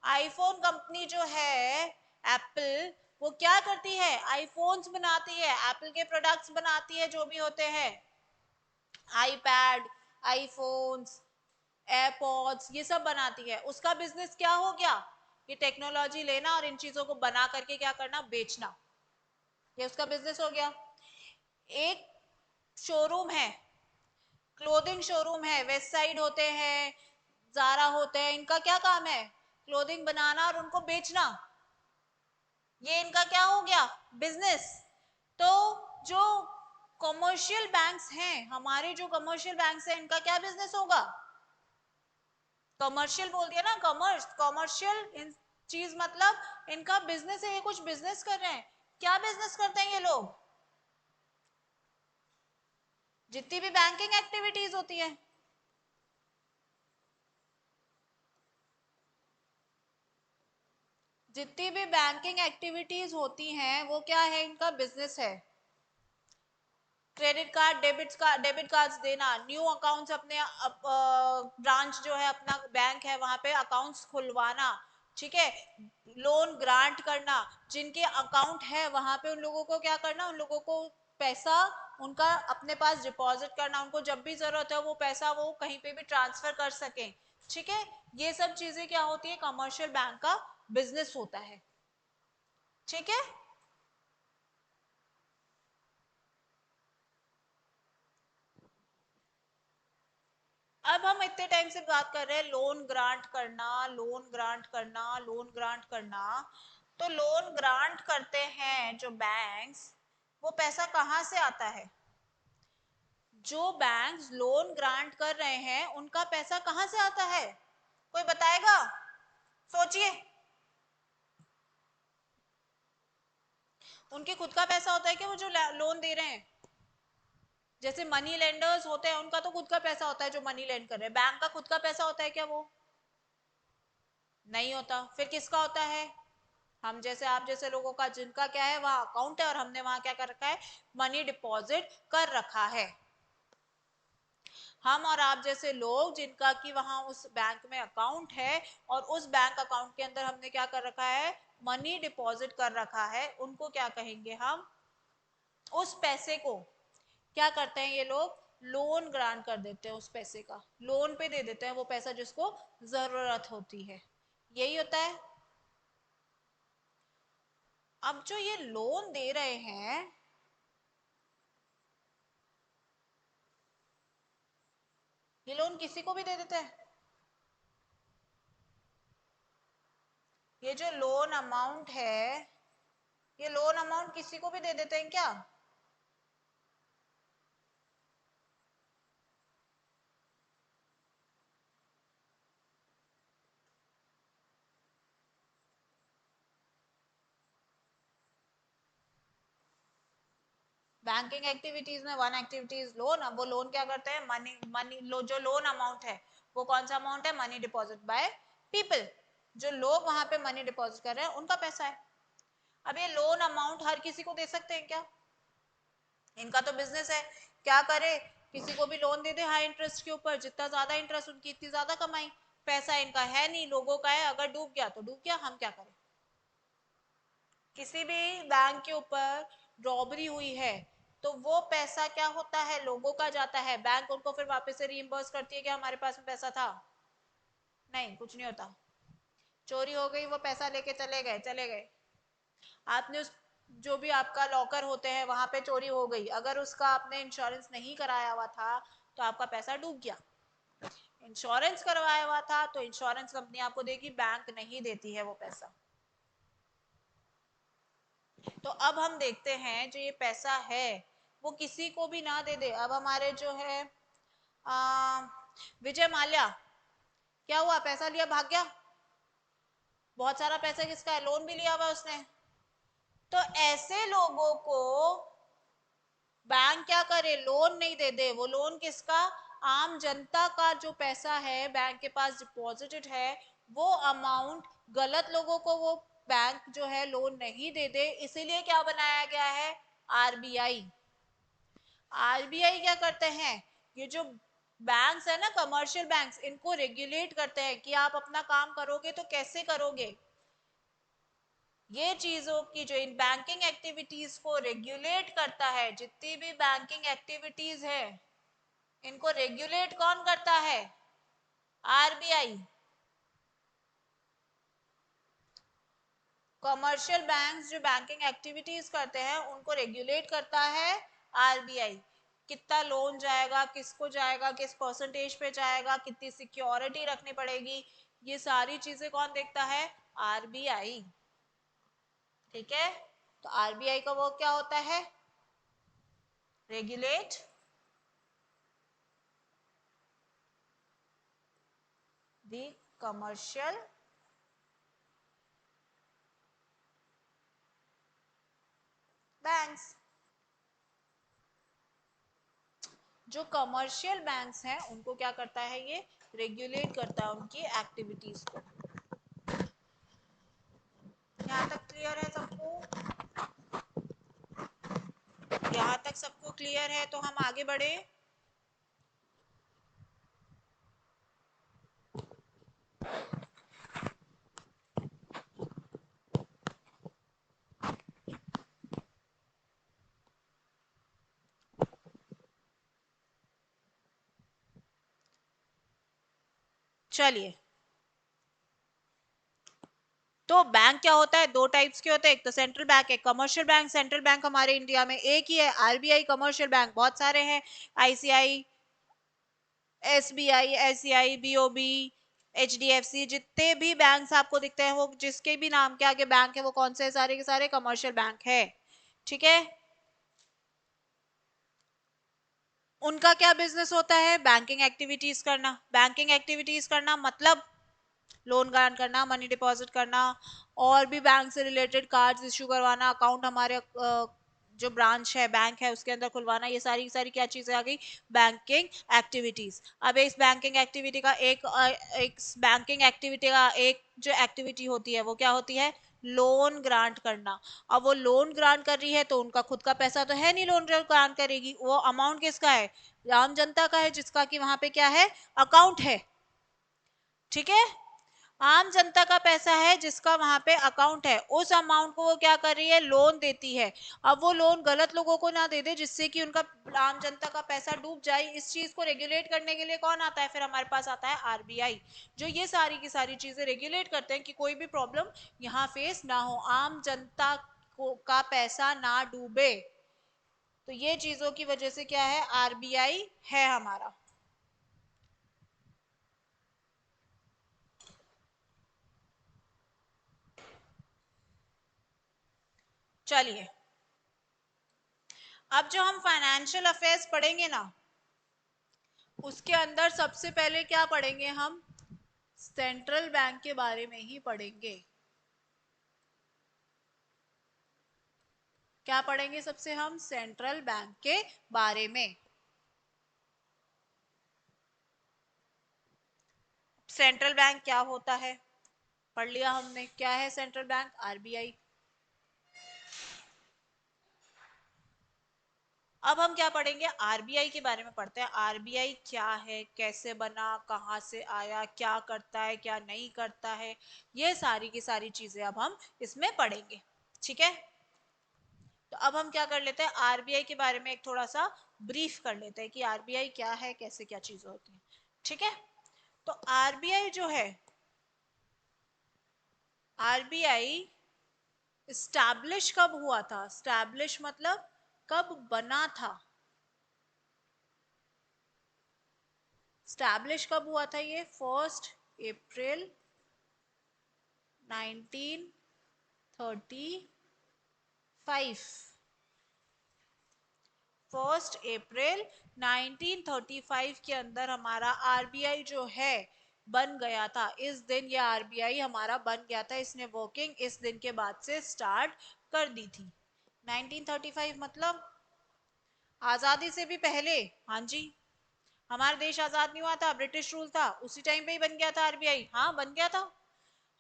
आईफोन कंपनी जो है एप्पल, वो क्या करती है? आईफोन्स बनाती है, एप्पल के प्रोडक्ट्स बनाती है जो भी होते हैं, आईपैड, आईफोन्स, एयरपॉड्स, ये सब बनाती है। उसका बिजनेस क्या हो गया? ये टेक्नोलॉजी लेना और इन चीजों को बना करके क्या करना? बेचना। ये उसका बिजनेस हो गया। एक शोरूम है, क्लोथिंग शोरूम है, वेस्ट साइड होते हैं, जारा होते हैं, इनका क्या काम है? क्लोथिंग बनाना और उनको बेचना। ये इनका क्या हो गया? बिजनेस। तो जो कमर्शियल बैंक्स हैं, हमारे जो कमर्शियल बैंक्स हैं, इनका क्या बिजनेस होगा? कमर्शियल बोल दिया ना, कॉमर्स, कमर्शियल चीज मतलब इनका बिजनेस है, ये कुछ बिजनेस कर रहे हैं। क्या बिजनेस करते हैं ये लोग? जितनी भी बैंकिंग एक्टिविटीज होती है, जितनी भी बैंकिंग एक्टिविटीज होती हैं, वो क्या है? इनका बिजनेस है। क्रेडिट कार्ड, डेबिट कार्ड्स देना, न्यू अकाउंट्स अपने ब्रांच जो है, अपना बैंक है, वहां पे अकाउंट्स खुलवाना। ठीक है, लोन ग्रांट करना, जिनके अकाउंट है वहां पे उन लोगों को क्या करना? उन लोगों को पैसा उनका अपने पास डिपॉजिट करना, उनको जब भी जरूरत है वो पैसा वो कहीं पे भी ट्रांसफर कर सके। ठीक है, ये सब चीजें क्या होती है? कमर्शियल बैंक का बिजनेस होता है। ठीक है, अब हम इतने टाइम से बात कर रहे हैं लोन ग्रांट करना, लोन ग्रांट करना, लोन ग्रांट करना। तो लोन ग्रांट करते हैं जो बैंक्स, वो पैसा कहाँ से आता है? जो बैंक्स लोन ग्रांट कर रहे हैं उनका पैसा कहाँ से आता है? कोई बताएगा? सोचिए। उनके खुद का पैसा होता है क्या वो जो लोन दे रहे हैं? जैसे मनी लेंडर्स होते हैं, उनका तो खुद का पैसा होता है जो मनी लेंड कर रहे हैं। बैंक का खुद का पैसा होता है क्या? वो नहीं होता। फिर किसका होता है? हम जैसे आप जैसे लोगों का, जिनका क्या है, वहां अकाउंट है और हमने वहां क्या कर रखा है? मनी डिपॉजिट कर रखा है। हम और आप जैसे लोग जिनका कि वहां उस बैंक में अकाउंट है और उस बैंक अकाउंट के अंदर हमने क्या कर रखा है? मनी डिपॉजिट कर रखा है, उनको क्या कहेंगे हम? उस पैसे को क्या करते हैं ये लोग? लोन ग्रांट कर देते हैं, उस पैसे का लोन पे दे देते हैं वो पैसा जिसको जरूरत होती है। यही होता है। अब जो ये लोन दे रहे हैं, ये लोन किसी को भी दे देते हैं? ये जो लोन अमाउंट है, ये लोन अमाउंट किसी को भी दे देते हैं क्या? बैंकिंग एक्टिविटीज में वन एक्टिविटीज लोन। अब वो लोन क्या करते हैं? मनी मनी लो, जो लोन अमाउंट है वो कौन सा अमाउंट है? मनी डिपॉजिट बाय पीपल, जो लोग वहां पे मनी डिपॉजिट कर रहे हैं उनका पैसा है। अब ये लोन अमाउंट हर किसी को दे सकते हैं क्या? इनका तो बिजनेस है, क्या करे, किसी को भी लोन दे दे हाई इंटरेस्ट के ऊपर, जितना ज्यादा इंटरेस्ट उनकी इतनी ज्यादा कमाई। पैसा इनका है नहीं, लोगों का है, अगर डूब गया तो डूब गया, हम क्या करें। किसी भी बैंक के ऊपर रॉबरी हुई है तो वो पैसा क्या होता है? लोगों का जाता है, बैंक उनको फिर वापस से रीइंबर्स करती है कि हमारे पास में पैसा था। नहीं, कुछ नहीं होता। चोरी हो गई, वो पैसा लेके चले गए, चले गए। आपने उस, जो भी आपका लॉकर होते हैं वहां पे चोरी हो गई, अगर उसका आपने इंश्योरेंस नहीं कराया हुआ था तो आपका पैसा डूब गया। इंश्योरेंस करवाया हुआ था तो इंश्योरेंस कंपनी आपको देगी, बैंक नहीं देती है वो पैसा। तो अब हम देखते हैं जो ये पैसा है वो किसी को भी ना दे दे। अब हमारे जो है विजय माल्या, क्या हुआ? पैसा लिया, भाग गया। बहुत सारा पैसा किसका है? लोन भी लिया हुआ उसने। तो ऐसे लोगों को बैंक क्या करे? लोन नहीं दे दे। वो लोन किसका? आम जनता का जो पैसा है बैंक के पास डिपॉजिटेड है, वो अमाउंट गलत लोगों को वो बैंक जो है लोन नहीं दे दे। इसीलिए क्या बनाया गया है? आरबीआई। आरबीआई क्या करते हैं? ये जो बैंक्स है ना, कमर्शियल बैंक्स, इनको रेगुलेट करते हैं कि आप अपना काम करोगे तो कैसे करोगे। ये चीजों की जो इन बैंकिंग एक्टिविटीज को रेगुलेट करता है, जितनी भी बैंकिंग एक्टिविटीज है इनको रेगुलेट कौन करता है? आरबीआई। कमर्शियल बैंक्स जो बैंकिंग एक्टिविटीज करते हैं उनको रेगुलेट करता है आरबीआई। कितना लोन जाएगा, किसको जाएगा, किस परसेंटेज पे जाएगा, कितनी सिक्योरिटी रखनी पड़ेगी, ये सारी चीजें कौन देखता है? आरबीआई। ठीक है, तो आरबीआई का वर्क क्या होता है? Regulate the commercial banks. जो कमर्शियल बैंक्स हैं उनको क्या करता है? ये रेगुलेट करता है उनकी एक्टिविटीज को। यहाँ तक क्लियर है सबको? यहाँ तक सबको क्लियर है तो हम आगे बढ़े। चलिए, तो बैंक क्या होता है? दो टाइप्स के होते हैं, एक तो सेंट्रल बैंक, एक कमर्शियल बैंक। सेंट्रल बैंक हमारे इंडिया में एक ही है, आरबीआई। कमर्शियल बैंक बहुत सारे हैं, ICI, SBI, SCI, BOB, HDFC, जितने भी बैंक्स आपको दिखते हैं वो जिसके भी नाम के आगे बैंक है वो कौन से? सारे के सारे कमर्शियल बैंक है। ठीक है, उनका क्या बिजनेस होता है? बैंकिंग एक्टिविटीज करना। बैंकिंग एक्टिविटीज करना मतलब लोन ग्रांट करना, मनी डिपॉजिट करना, और भी बैंक से रिलेटेड कार्ड्स इशू करवाना, अकाउंट हमारे जो ब्रांच है बैंक है उसके अंदर खुलवाना, ये सारी सारी क्या चीजें आ गई? Banking activities. अब इस बैंकिंग एक्टिविटी का एक बैंकिंग एक्टिविटी का एक जो एक्टिविटी होती है वो क्या होती है? लोन ग्रांट करना। अब वो लोन ग्रांट कर रही है तो उनका खुद का पैसा तो है नहीं, लोन ग्रांट करेगी, वो अमाउंट किसका है? आम जनता का है, जिसका कि वहां पे क्या है? अकाउंट है। ठीक है, आम जनता का पैसा है जिसका वहां पे अकाउंट है, उस अमाउंट को वो क्या कर रही है? लोन देती है। अब वो लोन गलत लोगों को ना दे दे जिससे कि उनका आम जनता का पैसा डूब जाए। इस चीज को रेगुलेट करने के लिए कौन आता है? फिर हमारे पास आता है आरबीआई, जो ये सारी की सारी चीजें रेगुलेट करते हैं कि कोई भी प्रॉब्लम यहाँ फेस ना हो, आम जनता को का पैसा ना डूबे। तो ये चीजों की वजह से क्या है? आरबीआई है हमारा। चलिए, अब जो हम फाइनेंशियल अफेयर्स पढ़ेंगे ना, उसके अंदर सबसे पहले क्या पढ़ेंगे? हम सेंट्रल बैंक के बारे में ही पढ़ेंगे। क्या पढ़ेंगे सबसे? हम सेंट्रल बैंक के बारे में। सेंट्रल बैंक क्या होता है, पढ़ लिया हमने, क्या है सेंट्रल बैंक, आरबीआई। अब हम क्या पढ़ेंगे, आरबीआई के बारे में पढ़ते हैं। आरबीआई क्या है, कैसे बना, कहाँ से आया, क्या करता है, क्या नहीं करता है, ये सारी की सारी चीजें अब हम इसमें पढ़ेंगे। ठीक है, तो अब हम क्या कर लेते हैं, आरबीआई के बारे में एक थोड़ा सा ब्रीफ कर लेते हैं कि आरबीआई क्या है, कैसे क्या चीजें होती हैं। ठीक है, तो आरबीआई जो है, आरबीआई स्टैब्लिश कब हुआ था, स्टैब्लिश मतलब कब बना था, स्टैब्लिश कब हुआ था, ये 1 अप्रैल 1935। 1 अप्रैल 1935 के अंदर हमारा आरबीआई जो है बन गया था। इस दिन ये आरबीआई हमारा बन गया था, इसने वर्किंग इस दिन के बाद से स्टार्ट कर दी थी। 1935 मतलब आजादी से भी पहले। हाँ जी, हमारा देश आजाद नहीं हुआ था, ब्रिटिश रूल था, उसी टाइम पे ही बन गया था आरबीआई। हाँ बन गया था।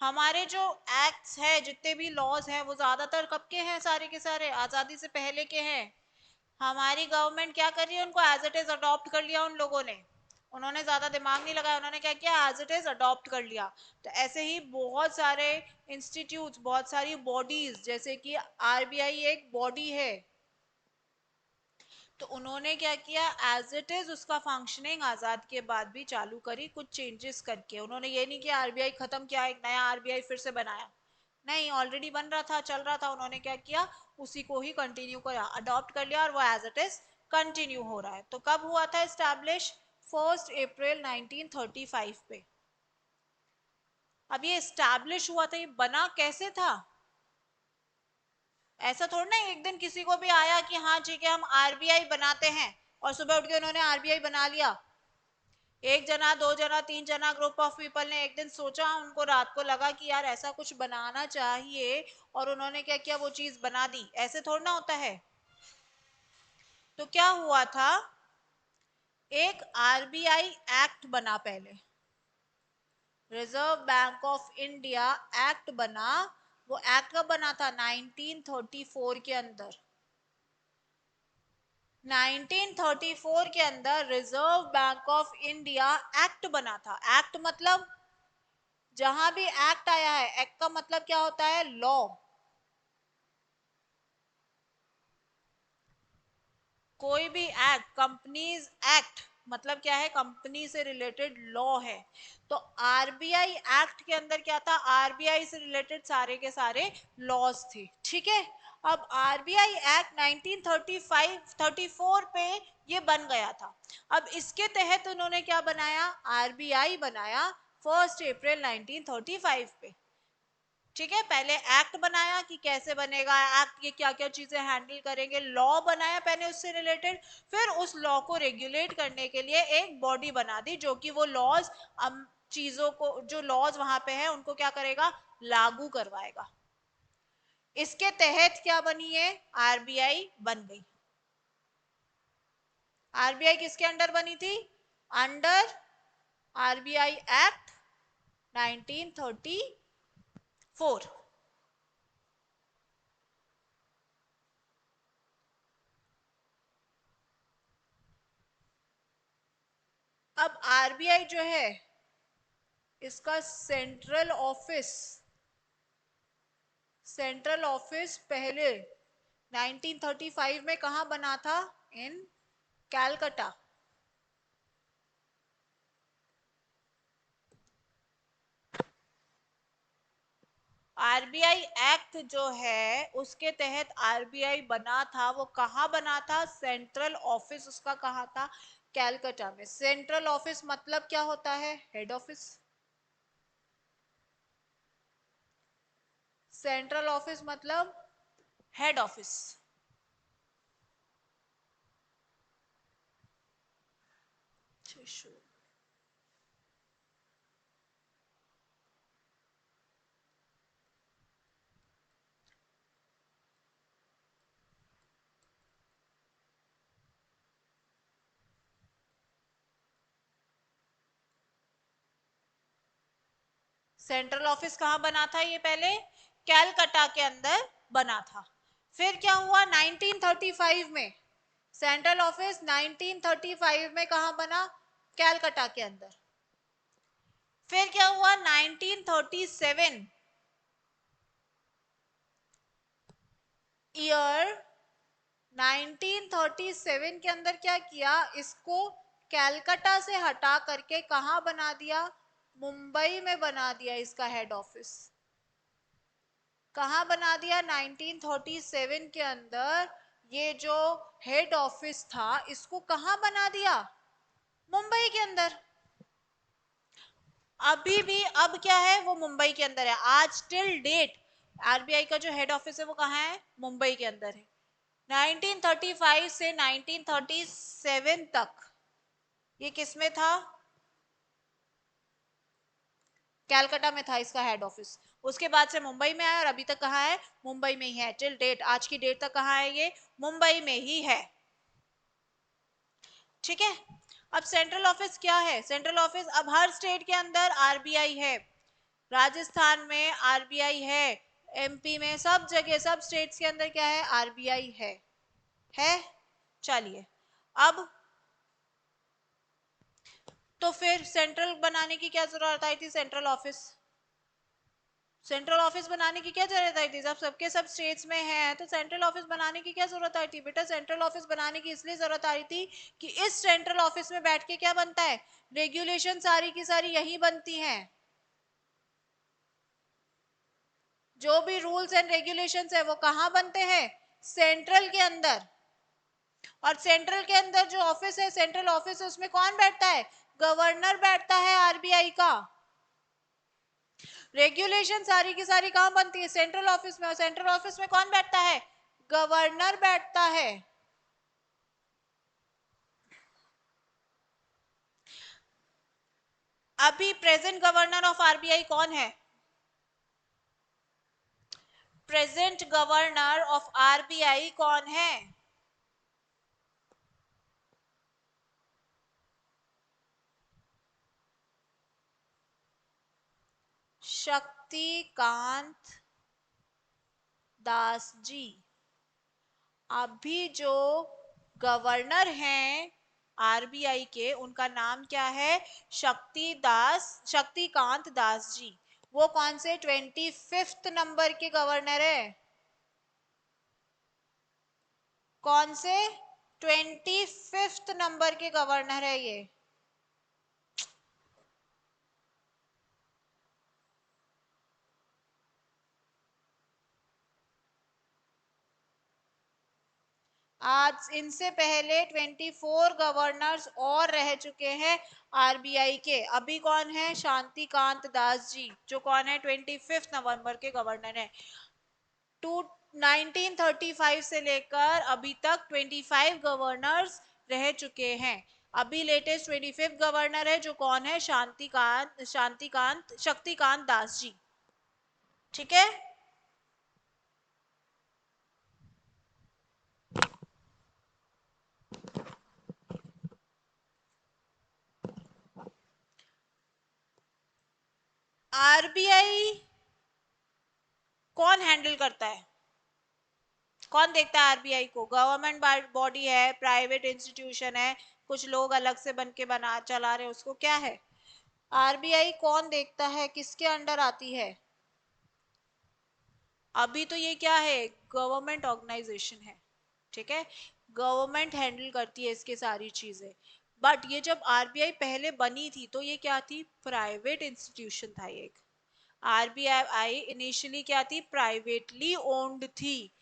हमारे जो एक्ट्स है, जितने भी लॉज हैं, वो ज्यादातर कब के हैं, सारे के सारे आजादी से पहले के हैं। हमारी गवर्नमेंट क्या कर रही है, उनको एज इट इज अडॉप्ट कर लिया उन लोगों ने, उन्होंने ज्यादा दिमाग नहीं लगाया, उन्होंने क्या किया, एज इट इज अडॉप्ट कर लिया। तो ऐसे ही बहुत सारे इंस्टीट्यूट्स, बहुत सारी बॉडीज, जैसे कि आरबीआई एक बॉडी है, तो उन्होंने क्या किया, एज इट इज उसका फंक्शनिंग आजाद के बाद भी चालू करी, कुछ चेंजेस करके। उन्होंने ये नहीं किया आरबीआई खत्म किया, एक नया आरबीआई फिर से बनाया, नहीं, ऑलरेडी बन रहा था, चल रहा था, उन्होंने क्या किया, उसी को ही कंटिन्यू करा, अडॉप्ट कर लिया, और वो एज इट इज कंटिन्यू हो रहा है। तो कब हुआ था एस्टैब्लिश, 1 अप्रैल 1935 पे। अब ये एस्टैब्लिश हुआ था, ये बना कैसे था, ऐसा थोड़ा ना एक दिन किसी को भी आया कि हाँ ठीक है हम आरबीआई बनाते हैं, और सुबह उठ के उन्होंने आरबीआई बना लिया। एक जना, दो जना, तीन जना, ग्रुप ऑफ पीपल ने एक दिन सोचा, उनको रात को लगा कि यार ऐसा कुछ बनाना चाहिए, और उन्होंने क्या किया, वो चीज बना दी, ऐसे थोड़ा ना होता है। तो क्या हुआ था, एक आरबीआई एक्ट बना पहले, reserve bank of India act बना। वो एक्ट कब बना था, 1934 के अंदर। 1934 के अंदर reserve bank of India act बना था। एक्ट मतलब जहां भी एक्ट आया है, एक्ट का मतलब क्या होता है, लॉ। कोई भी एक्ट, कंपनीज एक्ट मतलब क्या है, कंपनी से रिलेटेड लॉ है। तो आरबीआई एक्ट के अंदर क्या था, आरबीआई से रिलेटेड सारे के सारे लॉज थे। ठीक है, अब आरबीआई एक्ट 1935 34 पे ये बन गया था। अब इसके तहत उन्होंने क्या बनाया, आरबीआई बनाया 1 अप्रैल 1935 पे। ठीक है, पहले एक्ट बनाया कि कैसे बनेगा एक्ट, ये क्या क्या चीजें हैंडल करेंगे, लॉ बनाया पहले उससे रिलेटेड, फिर उस लॉ को रेगुलेट करने के लिए एक बॉडी बना दी, जो कि वो लॉज चीजों को, जो लॉज वहां पे है उनको क्या करेगा, लागू करवाएगा। इसके तहत क्या बनी है, आरबीआई बन गई। आरबीआई किसके अंडर बनी थी, अंडर आरबीआई एक्ट 1934। अब आरबीआई जो है, इसका सेंट्रल ऑफिस पहले 1935 में कहा बना था, इन कैलकटा। आरबीआई एक्ट जो है उसके तहत आरबीआई बना था, वो कहाँ बना था, सेंट्रल ऑफिस उसका कहाँ था, कैलकटा में। सेंट्रल ऑफिस मतलब क्या होता है, हेड ऑफिस। सेंट्रल ऑफिस मतलब हेड ऑफिस। सेंट्रल ऑफिस कहाँ बना था ये पहले? कैलकाटा के अंदर बना था। फिर क्या हुआ 1935 में? सेंट्रल ऑफिस 1935 में कहाँ बना? कैलकाटा के अंदर। फिर क्या हुआ 1937 ईयर 1937 के अंदर क्या किया, इसको कैलकाटा से हटा करके कहां बना दिया? मुंबई में बना दिया इसका हेड ऑफिस। कहां बना दिया? 1937 के अंदर ये जो हेड ऑफिस था इसको कहां बना दिया? मुंबई के अंदर। अभी भी अब क्या है, वो मुंबई के अंदर है। आज टिल डेट आरबीआई का जो हेड ऑफिस है वो कहाँ है? मुंबई के अंदर है। 1935 से 1937 तक ये किस में था? कैलकाटा में था इसका हेड ऑफिस। उसके बाद से मुंबई में आया और अभी तक कहाँ है? मुंबई में ही है। टिल डेट, आज की डेट तक कहाँ है ये? मुंबई में ही है। ठीक है। अब सेंट्रल ऑफिस क्या है? सेंट्रल ऑफिस अब हर स्टेट के अंदर आरबीआई है। राजस्थान में आरबीआई है, एमपी में, सब जगह, सब स्टेट्स के अंदर क्या है? आरबीआई है। चलिए, अब तो फिर सेंट्रल बनाने की क्या जरूरत आई थी? सेंट्रल ऑफिस, सेंट्रल ऑफिस बनाने की क्या जरूरत आई थी? जब सबके सब स्टेट्स में है तो सेंट्रल ऑफिस बनाने की क्या जरूरत आई थी? बेटा सेंट्रल ऑफिस बनाने की इसलिए जरूरत आई थी कि इस सेंट्रल ऑफिस में बैठ के क्या बनता है? रेगुलेशन सारी की सारी यही बनती हैं। जो भी रूल्स एंड रेगुलेशंस है वो कहाँ बनते हैं? सेंट्रल के अंदर। और सेंट्रल के अंदर जो ऑफिस है, सेंट्रल ऑफिस है, उसमें कौन बैठता है? गवर्नर बैठता है आरबीआई का। रेगुलेशन सारी की सारी कहां बनती है? सेंट्रल ऑफिस में। और सेंट्रल ऑफिस में कौन बैठता है? गवर्नर बैठता है। अभी प्रेजेंट गवर्नर ऑफ आरबीआई कौन है? प्रेजेंट गवर्नर ऑफ आरबीआई कौन है? शक्तिकांत दास जी। अभी जो गवर्नर हैं आरबीआई के, उनका नाम क्या है? शक्तिकांत दास जी। वो कौन से 25th नंबर के गवर्नर है? कौन से? 25th नंबर के गवर्नर है ये। आज इनसे पहले 24 गवर्नर्स और रह चुके हैं आरबीआई के। अभी कौन है? शांतिकांत दास जी, जो कौन है? 25 नवंबर के गवर्नर है। 1935 से लेकर अभी तक 25 गवर्नर्स रह चुके हैं। अभी लेटेस्ट 25th गवर्नर है, जो कौन है? शक्तिकांत दास जी। ठीक है। आरबीआई कौन हैंडल करता है? कौन देखता है आरबीआई को? गवर्नमेंट बॉडी है, प्राइवेट इंस्टीट्यूशन है, कुछ लोग अलग से बन के बना चला रहे, उसको क्या है? आरबीआई कौन देखता है? किसके अंडर आती है? अभी तो ये क्या है? गवर्नमेंट ऑर्गेनाइजेशन है। ठीक है, गवर्नमेंट हैंडल करती है इसके सारी चीजें। बट ये जब आरबीआई पहले बनी थी तो ये क्या थी? प्राइवेट इंस्टीट्यूशन था एक। आरबीआई इनिशियली क्या थी? प्राइवेटली ओन्ड थी।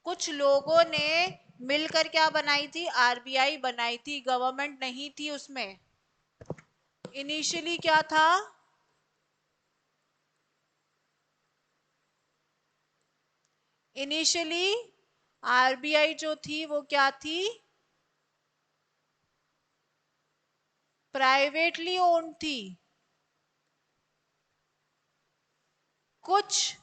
कुछ लोगों ने मिलकर क्या बनाई थी? आरबीआई बनाई थी, गवर्नमेंट नहीं थी उसमें। इनिशियली क्या था? इनिशियली आरबीआई जो थी वो क्या थी? प्राइवेटली ओन्ड थी। कुछ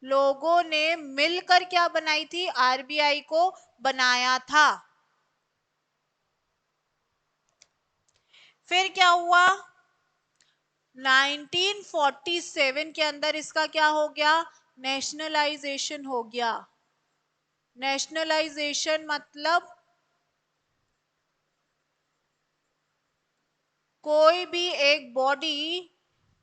लोगों ने मिलकर क्या बनाई थी? आरबीआई को बनाया था। फिर क्या हुआ? 1947 के अंदर इसका क्या हो गया, नेशनलाइजेशन हो गया। नेशनलाइजेशन मतलब कोई भी एक बॉडी,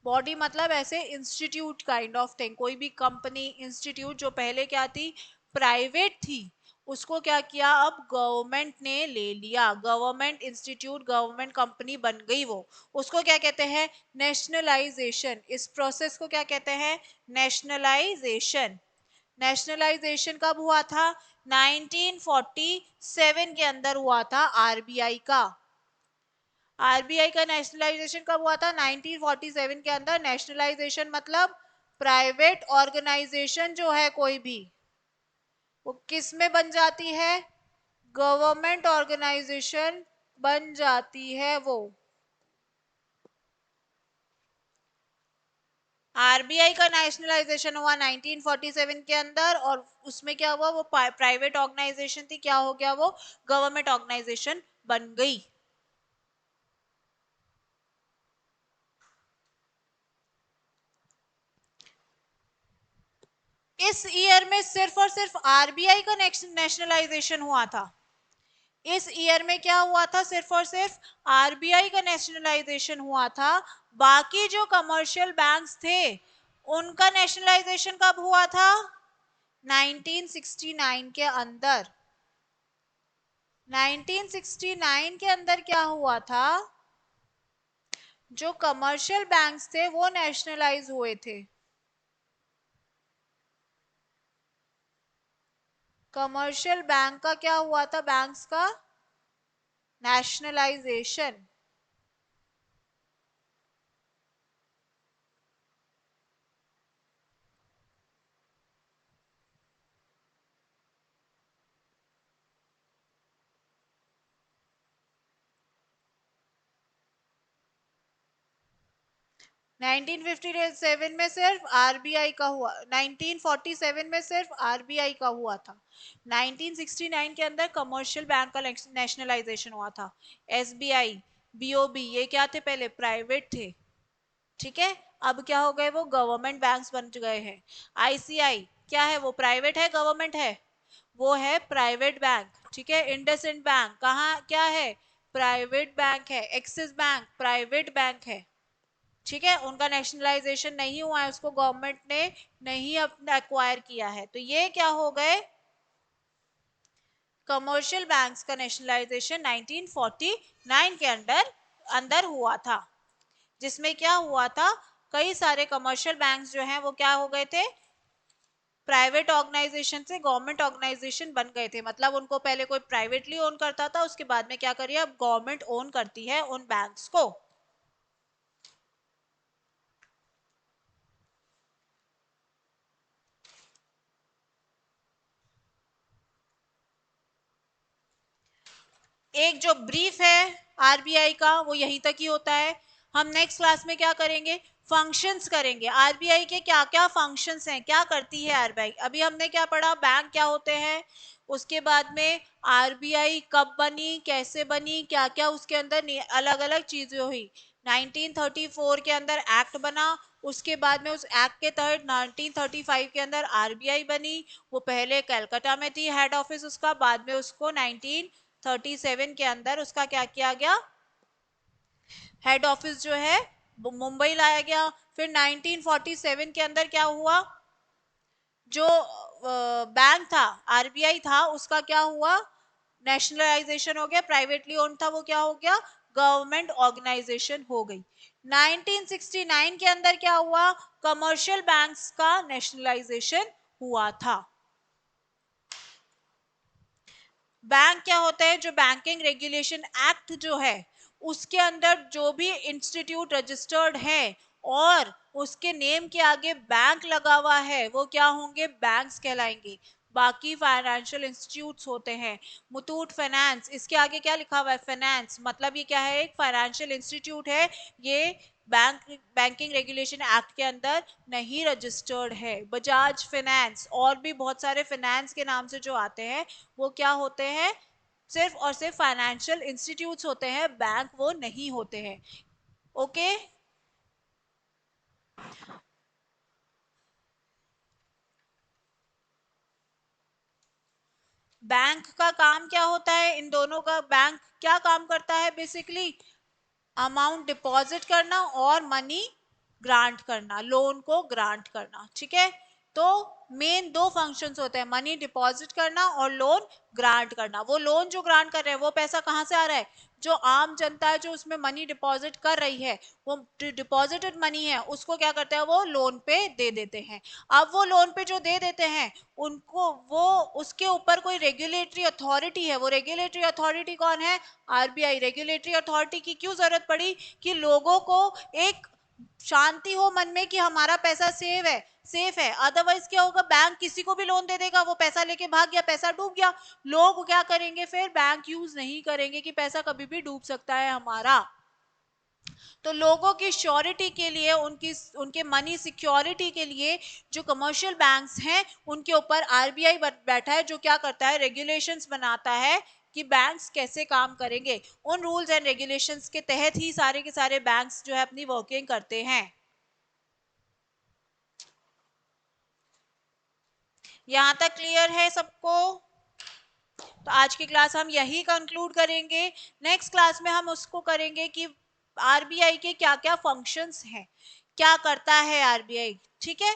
बॉडी मतलब ऐसे इंस्टीट्यूट काइंड ऑफ थिंग, कोई भी कंपनी इंस्टीट्यूट जो पहले क्या थी, प्राइवेट थी, उसको क्या किया, अब गवर्नमेंट ने ले लिया, गवर्नमेंट इंस्टीट्यूट गवर्नमेंट कंपनी बन गई वो, उसको क्या कहते हैं, नेशनलाइजेशन। इस प्रोसेस को क्या कहते हैं, नेशनलाइजेशन। नेशनलाइजेशन कब हुआ था, 1947 के अंदर हुआ था आरबीआई का। आरबीआई का नेशनलाइजेशन कब हुआ था, 1947 के अंदर। नेशनलाइजेशन मतलब प्राइवेट ऑर्गेनाइजेशन जो है कोई भी, वो किस में बन जाती है, गवर्नमेंट ऑर्गेनाइजेशन बन जाती है वो। आरबीआई का नेशनलाइजेशन हुआ 1947 के अंदर, और उसमें क्या हुआ, वो प्राइवेट ऑर्गेनाइजेशन थी, क्या हो गया, वो गवर्नमेंट ऑर्गेनाइजेशन बन गई। इस ईयर में सिर्फ और सिर्फ आरबीआई का नेशनलाइजेशन हुआ था। इस ईयर में क्या हुआ था, सिर्फ और सिर्फ आरबीआई का नेशनलाइजेशन हुआ था। बाकी जो कमर्शियल बैंक्स थे उनका नेशनलाइजेशन कब हुआ था, 1969 के अंदर। 1969 के अंदर क्या हुआ था, जो कमर्शियल बैंक्स थे वो नेशनलाइज हुए थे। कमर्शियल बैंक का क्या हुआ था, बैंक्स का नेशनलाइजेशन। 1957 में सिर्फ आरबीआई का हुआ, 1947 में सिर्फ आरबीआई का हुआ था। 1969 के अंदर कमर्शियल बैंक का नेशनलाइजेशन हुआ था। एसबीआई, बीओबी, ये क्या थे, पहले प्राइवेट थे, ठीक है, अब क्या हो गए, वो गवर्नमेंट बैंक्स बन गए हैं। आईसीआई क्या है, वो प्राइवेट है गवर्नमेंट है, वो है प्राइवेट बैंक, ठीक है। इंडसइंड बैंक कहाँ क्या है, प्राइवेट बैंक है। एक्सिस बैंक प्राइवेट बैंक है, ठीक है, उनका नेशनलाइजेशन नहीं हुआ है, उसको गवर्नमेंट ने नहीं अपना एक्वायर किया है। तो ये क्या हो गए, कमर्शियल बैंक्स का नेशनलाइजेशन 1949 के अंदर अंदर हुआ था, जिसमें क्या हुआ था, कई सारे कमर्शियल बैंक्स जो हैं वो क्या हो गए थे, प्राइवेट ऑर्गेनाइजेशन से गवर्नमेंट ऑर्गेनाइजेशन बन गए थे। मतलब उनको पहले कोई प्राइवेटली ओन करता था, उसके बाद में क्या करिए, अब गवर्नमेंट ओन करती है उन बैंक्स को। एक जो ब्रीफ है आरबीआई का वो यहीं तक ही होता है। हम नेक्स्ट क्लास में क्या करेंगे, फंक्शंस करेंगे, आरबीआई के क्या क्या फंक्शंस हैं, क्या करती है आरबीआई। अभी हमने क्या पढ़ा, बैंक क्या होते हैं, उसके बाद में आरबीआई कब बनी, कैसे बनी, क्या क्या उसके अंदर अलग अलग चीजें हुई। 1934 के अंदर एक्ट बना, उसके बाद में उस एक्ट के तहत 1935 के अंदर आरबीआई बनी। वो पहले कलकत्ता में थी हेड ऑफिस उसका, बाद में उसको 1937 के अंदर उसका क्या किया गया, हेड ऑफिस जो है वो मुंबई लाया गया। फिर 1947 के अंदर क्या हुआ, जो बैंक था आरबीआई था उसका क्या हुआ, नेशनलाइजेशन हो गया, प्राइवेटली ओन्ड था वो क्या हो गया, गवर्नमेंट ऑर्गेनाइजेशन हो गई। 1969 के अंदर क्या हुआ, कमर्शियल बैंक्स का नेशनलाइजेशन हुआ था। बैंक क्या होता है, जो बैंकिंग रेगुलेशन एक्ट जो है उसके अंदर जो भी इंस्टीट्यूट रजिस्टर्ड है और उसके नेम के आगे बैंक लगा हुआ है वो क्या होंगे, बैंक्स कहलाएंगे। बाकी फाइनेंशियल इंस्टीट्यूट्स होते हैं, मुथूट फाइनेंस, इसके आगे क्या लिखा हुआ है, फाइनेंस, मतलब ये क्या है, एक फाइनेंशियल इंस्टीट्यूट है, ये बैंकिंग रेगुलेशन एक्ट के अंदर नहीं रजिस्टर्ड है। बजाज फाइनेंस और भी बहुत सारे फाइनेंस के नाम से जो आते हैं वो क्या होते हैं, सिर्फ और सिर्फ फाइनेंशियल इंस्टीट्यूट्स होते हैं, बैंक वो नहीं होते हैं। ओके, बैंक का काम क्या होता है, इन दोनों का बैंक क्या काम करता है बेसिकली? अमाउंट डिपॉजिट करना और मनी ग्रांट करना, लोन को ग्रांट करना, ठीक है। तो मेन दो फंक्शंस होते हैं, मनी डिपॉजिट करना और लोन ग्रांट करना। वो लोन जो ग्रांट कर रहे हैं वो पैसा कहाँ से आ रहा है? जो आम जनता है जो उसमें मनी डिपॉजिट कर रही है, वो डिपॉजिटेड मनी है, उसको क्या करते हैं, वो लोन पे दे देते हैं। अब वो लोन पे जो दे देते हैं उनको, वो उसके ऊपर कोई रेगुलेटरी अथॉरिटी है। वो रेगुलेटरी अथॉरिटी कौन है? आरबीआई। रेगुलेटरी अथॉरिटी की क्यों जरूरत पड़ी? कि लोगों को एक शांति हो मन में कि हमारा पैसा सेव है, सेफ है। अदरवाइज क्या होगा, बैंक किसी को भी लोन दे देगा, वो पैसा लेके भाग गया, पैसा डूब गया। लोग क्या करेंगे फिर? बैंक यूज नहीं करेंगे कि पैसा कभी भी डूब सकता है हमारा। तो लोगों की श्योरिटी के लिए, उनकी उनके मनी सिक्योरिटी के लिए जो कमर्शियल बैंक्स हैं उनके ऊपर आरबीआई बैठा है, जो क्या करता है, रेगुलेशंस बनाता है कि बैंक्स कैसे काम करेंगे। उन रूल्स एंड रेगुलेशंस के तहत ही सारे के सारे बैंक्स जो है अपनी वर्किंग करते हैं। यहां तक क्लियर है सबको? तो आज की क्लास हम यही कंक्लूड करेंगे। नेक्स्ट क्लास में हम उसको करेंगे कि आरबीआई के क्या क्या फंक्शंस हैं, क्या करता है आरबीआई, ठीक है।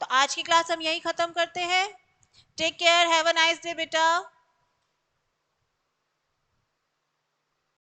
तो आज की क्लास हम यही खत्म करते हैं। Take care, have a nice day बेटा।